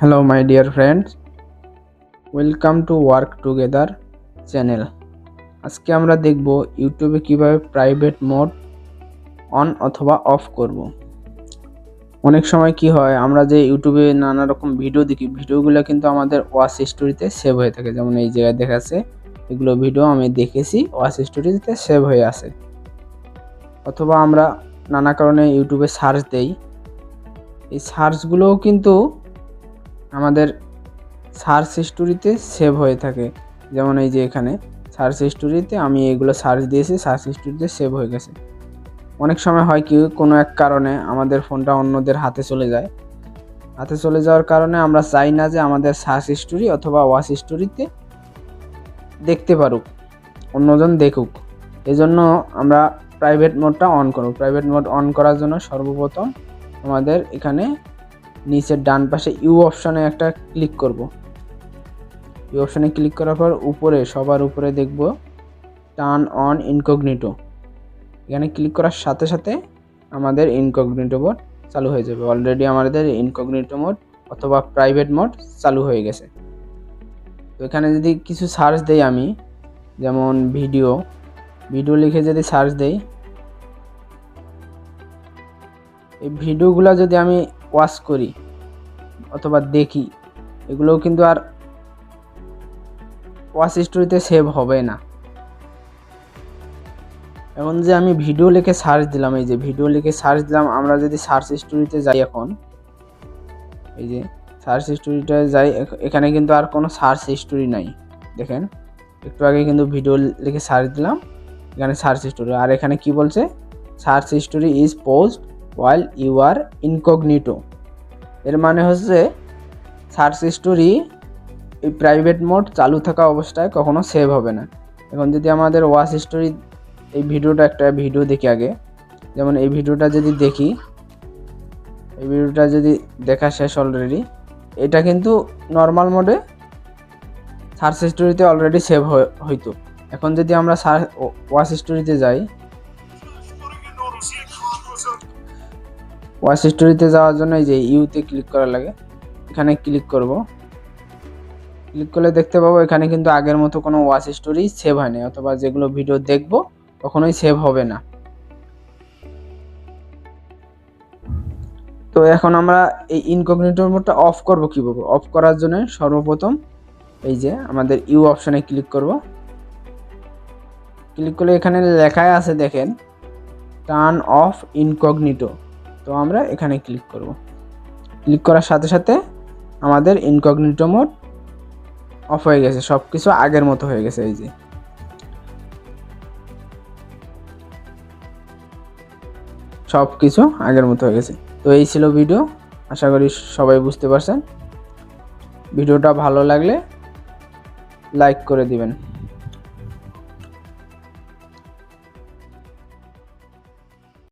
Hello my dear friends, welcome to work together channel. আজকে আমরা দেখব ইউটিউবে কিভাবে প্রাইভেট মোড অন অথবা অফ করব। অনেক সময় কি হয়, আমরা যে ইউটিউবে নানা রকম ভিডিও দেখি, ভিডিওগুলো কিন্তু আমাদের ওয়াচ হিস্টোরিতে সেভ হয়ে থাকে। যেমন এই জায়গায় দেখাচ্ছে এগুলো ভিডিও আমি দেখেছি, ওয়াচ হিস্টোরিতে সেভ হয়ে আছে। অথবা আমরা নানা কারণে ইউটিউবে সার্চ দেই, এই সার্চগুলোও কিন্তু আমাদের সার্চ হিস্টোরিতে সেভ হয়ে থাকে। যেমন এই যে এখানে সার্চ হিস্টোরিতে আমি এগুলো সার্চ দিয়েছি, সার্চ হিস্টোরিতে সেভ হয়ে গেছে। অনেক সময় হয় কি, কোনো এক কারণে আমাদের ফোনটা অন্যদের হাতে চলে যায়। হাতে চলে যাওয়ার কারণে আমরা চাই না যে আমাদের সার্চ হিস্টোরি অথবা ওয়াচ হিস্টোরিতে দেখতে পারুক, অন্যজন দেখুক। এজন্য আমরা প্রাইভেট মোডটা অন করব। প্রাইভেট মোড অন করার জন্য সর্বপ্রথম আমাদের এখানে নিচের ডান পাশে ইউ অপশানে একটা ক্লিক করব। এই অপশানে ক্লিক করার পর উপরে সবার উপরে দেখব টার্ন অন ইনকগনিটো। এখানে ক্লিক করার সাথে সাথে আমাদের ইনকগনিটো মোড চালু হয়ে যাবে। অলরেডি আমাদের ইনকগনিটো মোড অথবা প্রাইভেট মোড চালু হয়ে গেছে। তো এখানে যদি কিছু সার্চ দেই আমি, যেমন ভিডিও লিখে যদি সার্চ দেই, এই ভিডিওগুলো যদি আমি ওয়াচ করি অথবা দেখি, এগুলোও কিন্তু আর ওয়াচ হিস্টোরিতে সেভ হবে না। এখন যে আমি ভিডিও লিখে সার্চ দিলাম, এই যে ভিডিও লিখে সার্চ দিলাম, আমরা যদি সার্চ হিস্টোরিতে যাই, এখন এই যে সার্চ হিস্টোরিতে যাই, এখানে কিন্তু আর কোনো সার্চ হিস্টোরি নাই। দেখেন, একটু আগে কিন্তু ভিডিও লিখে সার্চ দিলাম, এখানে সার্চ হিস্টোরি। আর এখানে কি বলছে, search history is post while you are incognito. এর মানে হচ্ছে সার্চ হিস্টোরি এই প্রাইভেট মোড চালু থাকা অবস্থায় কখনো সেভ হবে না। এখন যদি আমাদের ওয়াচ হিস্টোরি, এই ভিডিওটা একটা ভিডিও দেখি আগে, যেমন এই ভিডিওটা যদি দেখি, এই ভিডিওটা যদি দেখা শেষ অলরেডি, এটা কিন্তু নর্মাল মোডে সার্চ হিস্টোরিতে অলরেডি সেভ হইতো। এখন যদি আমরা ওয়াচ হিস্টোরিতে যাই, ওয়াচ হিস্টোরিতে যাওয়ার জন্য এই যে ইউতে ক্লিক করা লাগে, এখানে ক্লিক করব। ক্লিক করলে দেখতে পাবো এখানে কিন্তু আগের মতো কোনো ওয়াচ হিস্টোরি সেভ হয়নি, অথবা যেগুলো ভিডিও দেখব কখনোই সেভ হবে না। তো এখন আমরা এই ইনকগনিটো মোডটা অফ করব কিভাবে? অফ করার জন্য সর্বপ্রথম এই যে আমাদের ইউ অপশানে ক্লিক করব। ক্লিক করলে এখানে লেখায় আছে, দেখেন টার্ন অফ ইনকগনিটো। তো আমরা এখানে ক্লিক করব। ক্লিক করার সাথে সাথে আমাদের ইনকগনিটো মোড অফ হয়ে গেছে, সব কিছু আগের মতো হয়ে গেছে। এই যে সব কিছু আগের মতো হয়ে গেছে। তো এই ছিল ভিডিও, আশা করি সবাই বুঝতে পারছেন। ভিডিওটা ভালো লাগলে লাইক করে দিবেন।